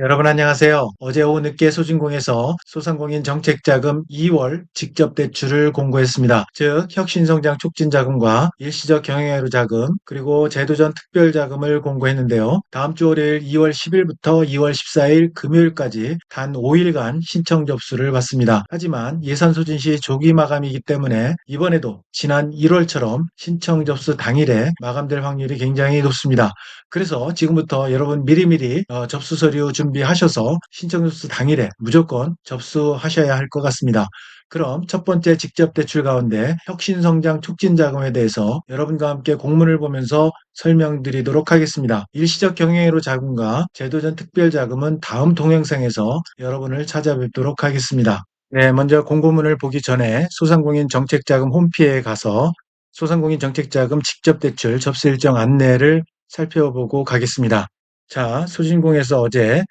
여러분 안녕하세요. 어제 오후 늦게 소진공에서 소상공인 정책자금 2월 직접 대출을 공고했습니다. 즉 혁신성장 촉진자금과 일시적 경영회로 자금 그리고 제도전 특별자금을 공고했는데요. 다음 주 월요일 2월 10일부터 2월 14일 금요일까지 단 5일간 신청 접수를 받습니다. 하지만 예산 소진 시 조기 마감이기 때문에 이번에도 지난 1월처럼 신청 접수 당일에 마감될 확률이 굉장히 높습니다. 그래서 지금부터 여러분 미리미리 접수 서류 준비하셔서 신청 접수 당일에 무조건 접수하셔야 할 것 같습니다. 그럼 첫 번째 직접 대출 가운데 혁신성장 촉진자금에 대해서 여러분과 함께 공문을 보면서 설명드리도록 하겠습니다. 일시적 경영회로 자금과 제도전 특별자금은 다음 동영상에서 여러분을 찾아뵙도록 하겠습니다. 네, 먼저 공고문을 보기 전에 소상공인 정책자금 홈피에 가서 소상공인 정책자금 직접 대출 접수 일정 안내를 살펴보고 가겠습니다. 자, 소진공에서 어제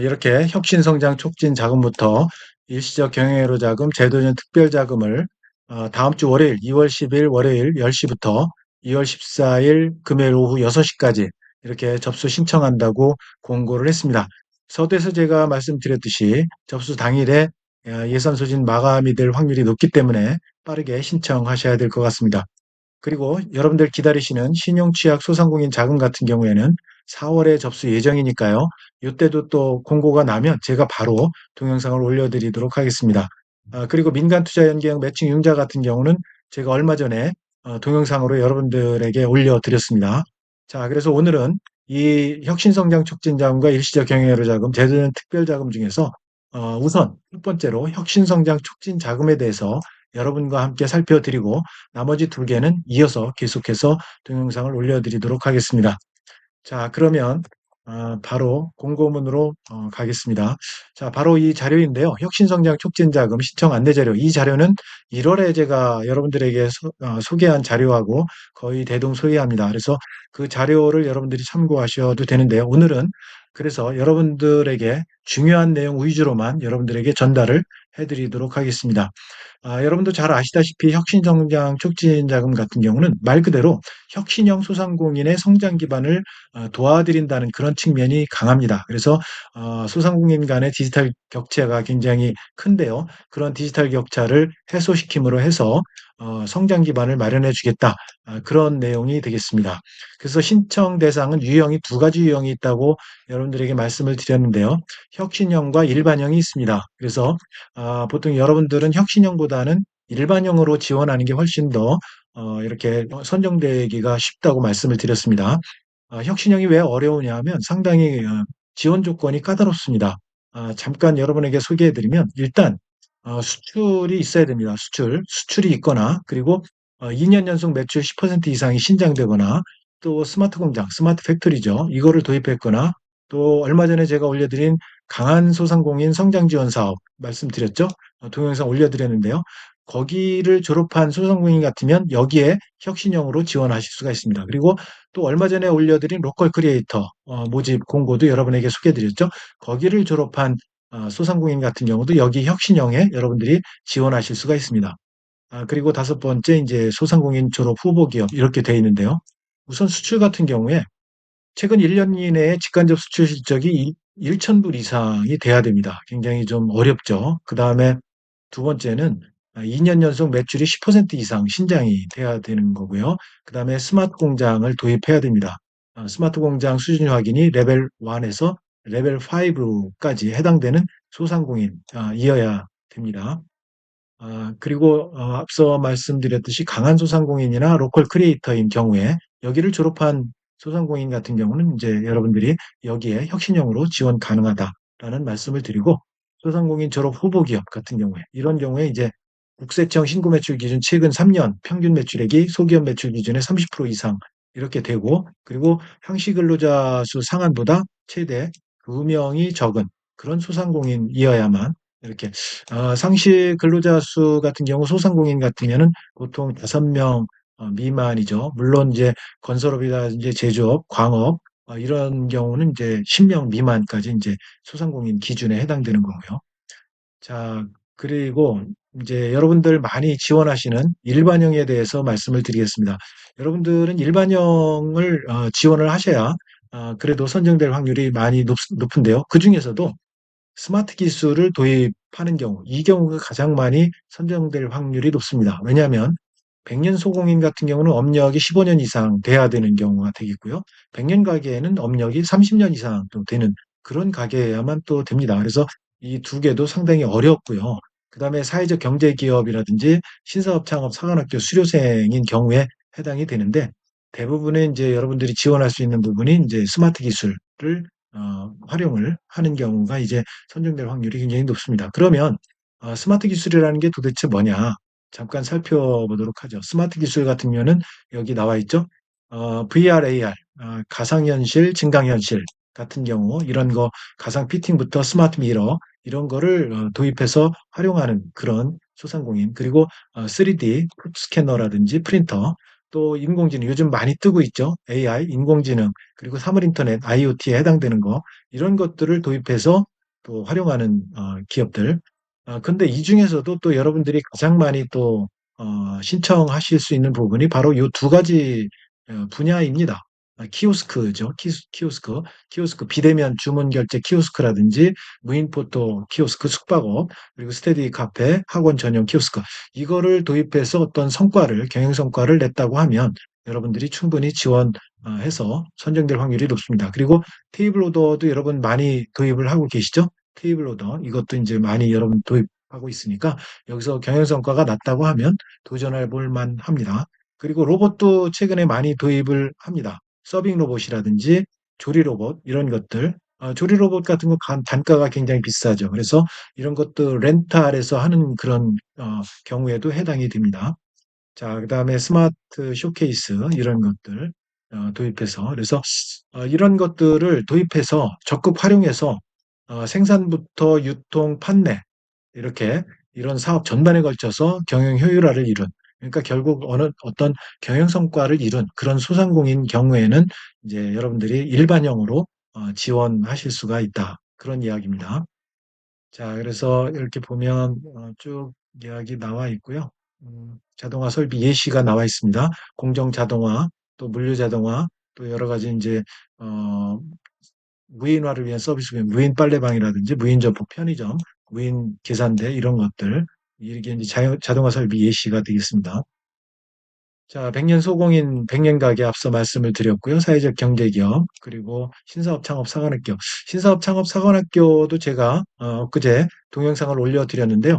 이렇게 혁신성장 촉진 자금부터 일시적 경영회로 자금, 제도전 특별자금을 다음 주 월요일 2월 10일 월요일 10시부터 2월 14일 금요일 오후 6시까지 이렇게 접수 신청한다고 공고를 했습니다. 서두에서 제가 말씀드렸듯이 접수 당일에 예산 소진 마감이 될 확률이 높기 때문에 빠르게 신청하셔야 될 것 같습니다. 그리고 여러분들 기다리시는 신용취약 소상공인 자금 같은 경우에는 4월에 접수 예정이니까요. 이때도 또 공고가 나면 제가 바로 동영상을 올려드리도록 하겠습니다. 그리고 민간투자연계형 매칭 융자 같은 경우는 제가 얼마 전에 동영상으로 여러분들에게 올려드렸습니다. 자, 그래서 오늘은 이 혁신성장 촉진자금과 일시적 경영회로 자금, 제도전 특별자금 중에서 우선 첫 번째로 혁신성장 촉진자금에 대해서 여러분과 함께 살펴드리고 나머지 두 개는 이어서 계속해서 동영상을 올려드리도록 하겠습니다. 자, 그러면 바로 공고문으로 가겠습니다. 자, 바로 이 자료인데요. 혁신성장 촉진자금 신청 안내자료. 이 자료는 1월에 제가 여러분들에게 소개한 자료하고 거의 대동소이합니다. 그래서 그 자료를 여러분들이 참고하셔도 되는데요. 오늘은 그래서 여러분들에게 중요한 내용 위주로만 여러분들에게 전달을 해드리도록 하겠습니다. 여러분도 잘 아시다시피 혁신성장 촉진자금 같은 경우는 말 그대로 혁신형 소상공인의 성장 기반을 도와드린다는 그런 측면이 강합니다. 그래서 소상공인 간의 디지털 격차가 굉장히 큰데요. 그런 디지털 격차를 해소시킴으로 해서 성장 기반을 마련해 주겠다. 그런 내용이 되겠습니다. 그래서 신청 대상은 유형이 두 가지 유형이 있다고 여러분들에게 말씀을 드렸는데요. 혁신형과 일반형이 있습니다. 그래서 보통 여러분들은 혁신형보다는 일반형으로 지원하는 게 훨씬 더 이렇게 선정되기가 쉽다고 말씀을 드렸습니다. 혁신형이 왜 어려우냐 하면 상당히 지원 조건이 까다롭습니다. 잠깐 여러분에게 소개해드리면 일단 수출이 있어야 됩니다. 수출이 있거나 그리고 2년 연속 매출 10% 이상이 신장되거나 또 스마트 공장, 스마트 팩토리죠. 이거를 도입했거나 또 얼마 전에 제가 올려드린 강한 소상공인 성장 지원 사업 말씀드렸죠. 동영상 올려드렸는데요. 거기를 졸업한 소상공인 같으면 여기에 혁신형으로 지원하실 수가 있습니다. 그리고 또 얼마 전에 올려드린 로컬 크리에이터 모집 공고도 여러분에게 소개드렸죠. 거기를 졸업한 소상공인 같은 경우도 여기 혁신형에 여러분들이 지원하실 수가 있습니다. 그리고 다섯 번째 이제 소상공인 졸업 후보 기업 이렇게 돼 있는데요. 우선 수출 같은 경우에 최근 1년 이내에 직간접 수출 실적이 1,000불 이상이 돼야 됩니다. 굉장히 좀 어렵죠. 그 다음에 두 번째는 2년 연속 매출이 10% 이상 신장이 돼야 되는 거고요. 그 다음에 스마트 공장을 도입해야 됩니다. 스마트 공장 수준 확인이 레벨 1에서 레벨 5까지 해당되는 소상공인이어야 됩니다. 그리고 앞서 말씀드렸듯이 강한 소상공인이나 로컬 크리에이터인 경우에 여기를 졸업한 소상공인 같은 경우는 이제 여러분들이 여기에 혁신형으로 지원 가능하다라는 말씀을 드리고 소상공인 졸업 후보 기업 같은 경우에 이런 경우에 이제 국세청 신고 매출 기준 최근 3년 평균 매출액이 소기업 매출 기준의 30% 이상 이렇게 되고 그리고 상시 근로자 수 상한보다 최대 2명이 적은 그런 소상공인이어야만 이렇게 상시 근로자 수 같은 경우 소상공인 같으면은 보통 5명 미만이죠. 물론 이제 건설업이라든지 제조업, 광업 이런 경우는 이제 10명 미만까지 이제 소상공인 기준에 해당되는 거고요. 자, 그리고 이제 여러분들 많이 지원하시는 일반형에 대해서 말씀을 드리겠습니다. 여러분들은 일반형을 지원을 하셔야 그래도 선정될 확률이 많이 높은데요. 그중에서도 스마트 기술을 도입하는 경우, 이 경우가 가장 많이 선정될 확률이 높습니다. 왜냐하면 100년 소공인 같은 경우는 업력이 15년 이상 돼야 되는 경우가 되겠고요. 100년 가게에는 업력이 30년 이상 또 되는 그런 가게여야만 또 됩니다. 그래서 이 두 개도 상당히 어렵고요. 그다음에 사회적 경제 기업이라든지 신사업 창업 사관학교 수료생인 경우에 해당이 되는데 대부분의 이제 여러분들이 지원할 수 있는 부분이 이제 스마트 기술을 활용을 하는 경우가 이제 선정될 확률이 굉장히 높습니다. 그러면 스마트 기술이라는 게 도대체 뭐냐? 잠깐 살펴보도록 하죠. 스마트 기술 같은 경우는 여기 나와 있죠. VR, AR, 가상현실, 증강현실 같은 경우 이런 거 가상 피팅부터 스마트 미러 이런 거를 도입해서 활용하는 그런 소상공인 그리고 3D 스캐너라든지 프린터 또 인공지능 요즘 많이 뜨고 있죠. AI, 인공지능 그리고 사물인터넷, IoT에 해당되는 거 이런 것들을 도입해서 또 활용하는 기업들. 근데 이 중에서도 또 여러분들이 가장 많이 또 신청하실 수 있는 부분이 바로 이 두 가지 분야입니다. 키오스크죠. 키오스크. 키오스크 비대면 주문 결제 키오스크라든지 무인 포토 키오스크 숙박업 그리고 스테디 카페 학원 전용 키오스크 이거를 도입해서 어떤 성과를 경영 성과를 냈다고 하면 여러분들이 충분히 지원해서 선정될 확률이 높습니다. 그리고 테이블 오더도 여러분 많이 도입을 하고 계시죠? 테이블 오더 이것도 이제 많이 여러분 도입하고 있으니까 여기서 경영 성과가 낮다고 하면 도전해 볼 만합니다. 그리고 로봇도 최근에 많이 도입을 합니다. 서빙 로봇이라든지 조리 로봇 이런 것들 조리 로봇 같은 거 단가가 굉장히 비싸죠. 그래서 이런 것도 렌탈에서 하는 그런 경우에도 해당이 됩니다. 자, 그다음에 스마트 쇼케이스 이런 것들 도입해서 그래서 이런 것들을 도입해서 적극 활용해서 생산부터 유통, 판매 이렇게 이런 사업 전반에 걸쳐서 경영 효율화를 이룬 그러니까 결국 어떤 경영 성과를 이룬 그런 소상공인 경우에는 이제 여러분들이 일반형으로 지원하실 수가 있다. 그런 이야기입니다. 자, 그래서 이렇게 보면 쭉 이야기 나와 있고요. 자동화 설비 예시가 나와 있습니다. 공정 자동화, 또 물류 자동화, 또 여러 가지 이제 어, 무인화를 위한 서비스, 무인 빨래방이라든지 무인 점포 편의점, 무인 계산대 이런 것들 이게 이제 자동화 설비 예시가 되겠습니다. 자, 100년 소공인 100년 가게 앞서 말씀을 드렸고요. 사회적 경제기업, 그리고 신사업 창업 사관학교. 신사업 창업 사관학교도 제가 엊그제 동영상을 올려드렸는데요.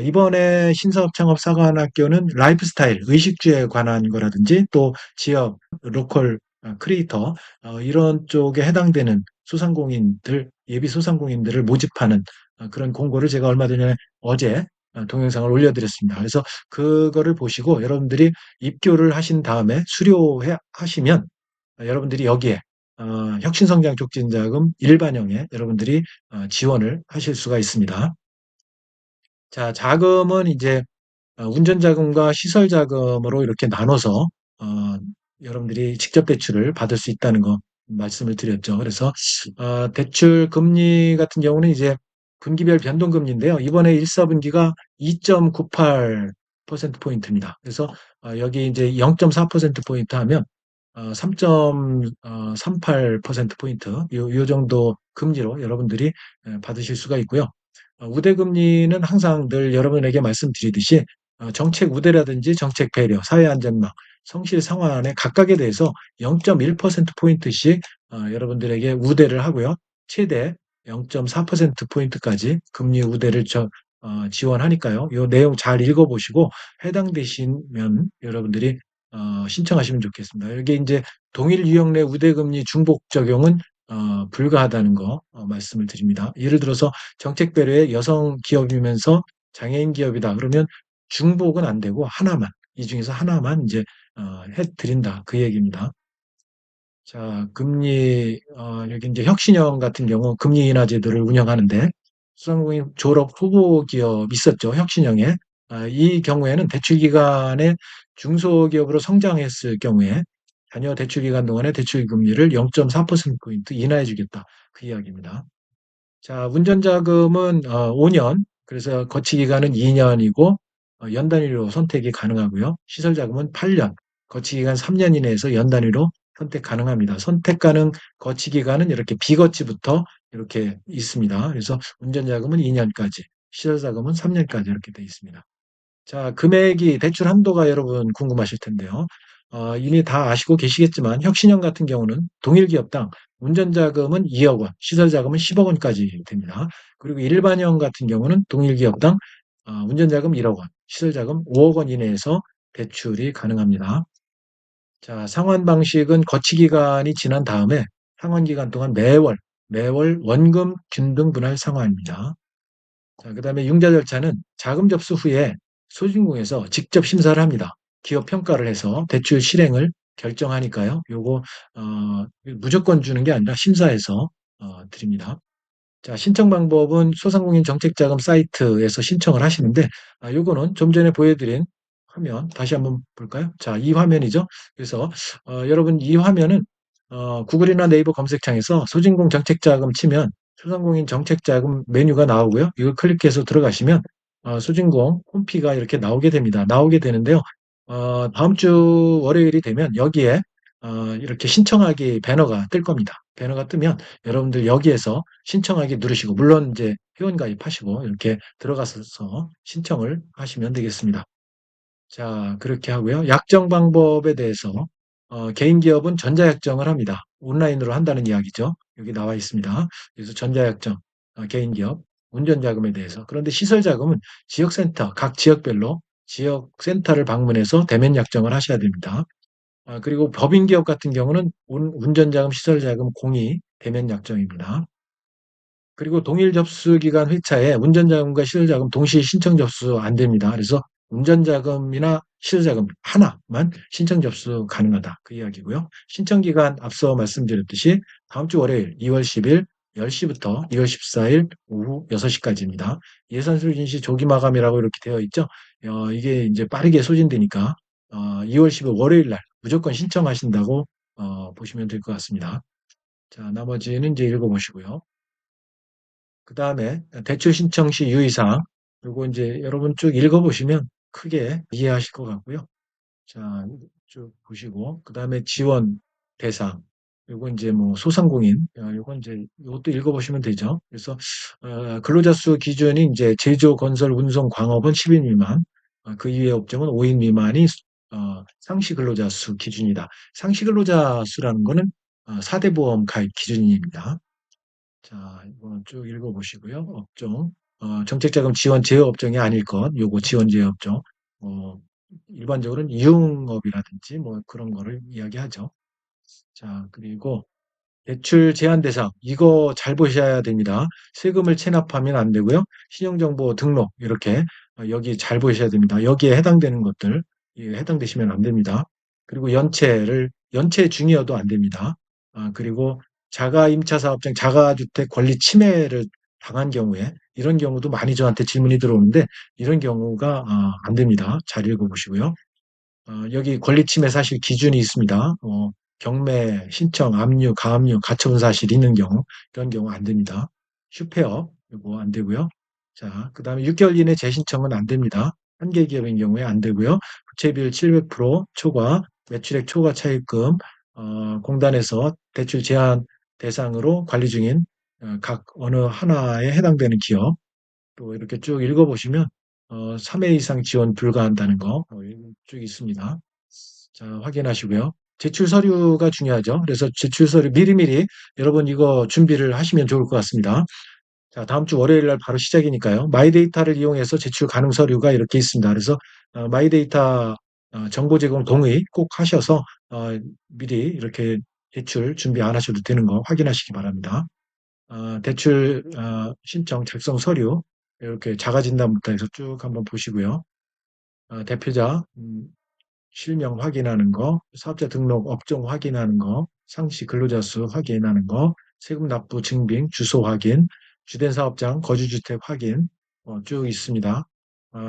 이번에 신사업 창업 사관학교는 라이프스타일, 의식주에 관한 거라든지 또 지역, 로컬 크리에이터 이런 쪽에 해당되는 소상공인들, 예비 소상공인들을 모집하는 그런 공고를 제가 얼마 전에 어제 동영상을 올려드렸습니다. 그래서 그거를 보시고 여러분들이 입교를 하신 다음에 수료해 하시면 여러분들이 여기에 혁신성장 촉진자금 일반형에 여러분들이 지원을 하실 수가 있습니다. 자, 자금은 이제 운전자금과 시설자금으로 이렇게 나눠서 어, 여러분들이 직접 대출을 받을 수 있다는 거 말씀을 드렸죠. 그래서 대출 금리 같은 경우는 이제 분기별 변동금리인데요. 이번에 1, 4분기가 2.98%포인트입니다. 그래서 여기 이제 0.4%포인트 하면 3.38%포인트 요 정도 금리로 여러분들이 받으실 수가 있고요. 우대금리는 항상 늘 여러분에게 말씀드리듯이 정책 우대라든지 정책 배려, 사회 안전망, 성실 상환에 각각에 대해서 0.1%포인트씩 여러분들에게 우대를 하고요. 최대 0.4%포인트까지 금리 우대를 지원하니까요. 이 내용 잘 읽어보시고 해당되시면 여러분들이 신청하시면 좋겠습니다. 여기 이제 동일 유형 내 우대금리 중복 적용은 불가하다는 거 말씀을 드립니다. 예를 들어서 정책 배려에 여성 기업이면서 장애인 기업이다. 그러면 중복은 안 되고 하나만 이 중에서 하나만 이제 해드린다 그 얘기입니다. 자, 금리 여기 이제 혁신형 같은 경우 금리 인하 제도를 운영하는데 소상공인 졸업 후보 기업 있었죠 혁신형에 이 경우에는 대출 기간에 중소기업으로 성장했을 경우에 자녀 대출 기간 동안의 대출 금리를 0.4%포인트 인하해 주겠다 그 이야기입니다. 자, 운전자금은 5년, 그래서 거치 기간은 2년이고 연 단위로 선택이 가능하고요. 시설자금은 8년, 거치 기간 3년 이내에서 연 단위로 선택 가능합니다. 선택 가능 거치 기간은 이렇게 비거치부터 이렇게 있습니다. 그래서 운전자금은 2년까지, 시설자금은 3년까지 이렇게 되어 있습니다. 자, 금액이 대출 한도가 여러분 궁금하실 텐데요. 이미 다 아시고 계시겠지만 혁신형 같은 경우는 동일 기업당 운전자금은 2억 원, 시설자금은 10억 원까지 됩니다. 그리고 일반형 같은 경우는 동일 기업당 운전자금 1억 원, 시설자금 5억 원 이내에서 대출이 가능합니다. 자, 상환 방식은 거치 기간이 지난 다음에 상환 기간 동안 매월 원금 균등 분할 상환입니다. 자, 그다음에 융자 절차는 자금 접수 후에 소진공에서 직접 심사를 합니다. 기업 평가를 해서 대출 실행을 결정하니까요. 요거 무조건 주는 게 아니라 심사해서 드립니다. 자, 신청 방법은 소상공인 정책자금 사이트에서 신청을 하시는데, 요거는 좀 전에 보여드린 화면, 다시 한번 볼까요? 자, 이 화면이죠. 그래서, 여러분, 이 화면은, 구글이나 네이버 검색창에서 소진공 정책자금 치면 소상공인 정책자금 메뉴가 나오고요. 이걸 클릭해서 들어가시면, 소진공 홈피가 이렇게 나오게 됩니다. 나오게 되는데요. 다음 주 월요일이 되면 여기에, 이렇게 신청하기 배너가 뜰 겁니다. 배너가 뜨면 여러분들 여기에서 신청하기 누르시고, 물론 이제 회원가입하시고 이렇게 들어가서 신청을 하시면 되겠습니다. 자, 그렇게 하고요. 약정 방법에 대해서 개인 기업은 전자약정을 합니다. 온라인으로 한다는 이야기죠. 여기 나와 있습니다. 그래서 전자약정, 개인 기업, 운전자금에 대해서. 그런데 시설자금은 지역센터, 각 지역별로 지역센터를 방문해서 대면 약정을 하셔야 됩니다. 그리고 법인 기업 같은 경우는 운전자금, 시설자금 공의 대면 약정입니다. 그리고 동일 접수 기간 회차에 운전자금과 시설자금 동시에 신청 접수 안 됩니다. 그래서 운전자금이나 시설자금 하나만 신청 접수 가능하다. 그 이야기고요. 신청 기간 앞서 말씀드렸듯이 다음 주 월요일 2월 10일 10시부터 2월 14일 오후 6시까지입니다. 예산 소진 시 조기 마감이라고 이렇게 되어 있죠. 이게 이제 빠르게 소진되니까 2월 10일 월요일 날 무조건 신청하신다고 보시면 될 것 같습니다. 자, 나머지는 이제 읽어보시고요. 그 다음에 대출 신청 시 유의사항, 요거 이제 여러분 쭉 읽어보시면 크게 이해하실 것 같고요. 자, 쭉 보시고, 그 다음에 지원 대상, 요거 이제 뭐 소상공인, 요건 이제 요것도 읽어보시면 되죠. 그래서 근로자 수 기준이 이제 제조, 건설, 운송, 광업은 10인 미만, 그 이외의 업종은 5인 미만이 상시 근로자 수 기준이다. 상시 근로자 수라는 거는 4대 보험 가입 기준입니다. 자, 이거 쭉 읽어보시고요. 업종, 정책자금 지원 제어 업종이 아닐 것, 요거 지원 제어 업종. 어, 일반적으로는 이용업이라든지 뭐 그런 거를 이야기하죠. 자, 그리고 대출 제한 대상, 이거 잘 보셔야 됩니다. 세금을 체납하면 안 되고요. 신용정보 등록, 이렇게 여기 잘 보셔야 됩니다. 여기에 해당되는 것들, 해당되시면 안 됩니다. 그리고 연체 중이어도 안 됩니다. 그리고 자가임차 사업장, 자가주택 권리 침해를 당한 경우에, 이런 경우도 많이 저한테 질문이 들어오는데, 이런 경우가 안 됩니다. 잘 읽어보시고요. 여기 권리침해 사실 기준이 있습니다. 경매, 신청, 압류, 가압류, 가처분 사실 있는 경우, 이런 경우 안 됩니다. 슈페어, 이거 안 되고요. 자, 그 다음에 6개월 이내 재신청은 안 됩니다. 한 개 기업인 경우에 안 되고요. 부채비율 700% 초과, 매출액 초과 차입금, 공단에서 대출 제한 대상으로 관리 중인 각 어느 하나에 해당되는 기업, 또 이렇게 쭉 읽어보시면 3회 이상 지원 불가한다는 거 쭉 있습니다. 자, 확인하시고요. 제출 서류가 중요하죠. 그래서 제출 서류 미리미리 여러분 이거 준비를 하시면 좋을 것 같습니다. 자, 다음 주 월요일 날 바로 시작이니까요. 마이데이터를 이용해서 제출 가능 서류가 이렇게 있습니다. 그래서 마이데이터 정보 제공 동의 꼭 하셔서 미리 이렇게 제출 준비 안 하셔도 되는 거 확인하시기 바랍니다. 대출 신청 작성 서류 이렇게 자가진단부터 해서 쭉 한번 보시고요. 대표자 실명 확인하는 거, 사업자 등록 업종 확인하는 거, 상시 근로자 수 확인하는 거, 세금 납부 증빙, 주소 확인, 주된 사업장 거주주택 확인 쭉 있습니다.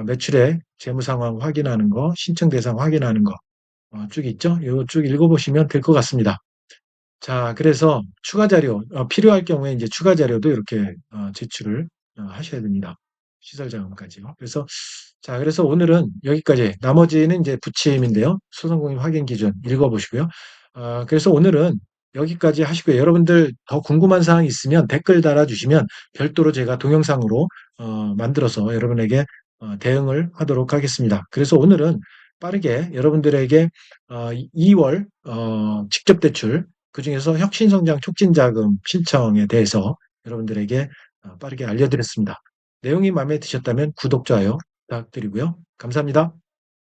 매출액, 재무 상황 확인하는 거, 신청 대상 확인하는 거 쭉 있죠? 이거 쭉 읽어보시면 될 것 같습니다. 자, 그래서 추가 자료, 필요할 경우에 이제 추가 자료도 이렇게 제출을 하셔야 됩니다. 시설 자금까지요. 그래서, 자, 그래서 오늘은 여기까지. 나머지는 이제 부침인데요. 소상공인 확인 기준 읽어보시고요. 그래서 오늘은 여기까지 하시고요. 여러분들 더 궁금한 사항 있으면 댓글 달아주시면 별도로 제가 동영상으로 만들어서 여러분에게 대응을 하도록 하겠습니다. 그래서 오늘은 빠르게 여러분들에게 2월 직접 대출, 그중에서 혁신성장 촉진자금 신청에 대해서 여러분들에게 빠르게 알려드렸습니다. 내용이 마음에 드셨다면 구독, 좋아요 부탁드리고요. 감사합니다.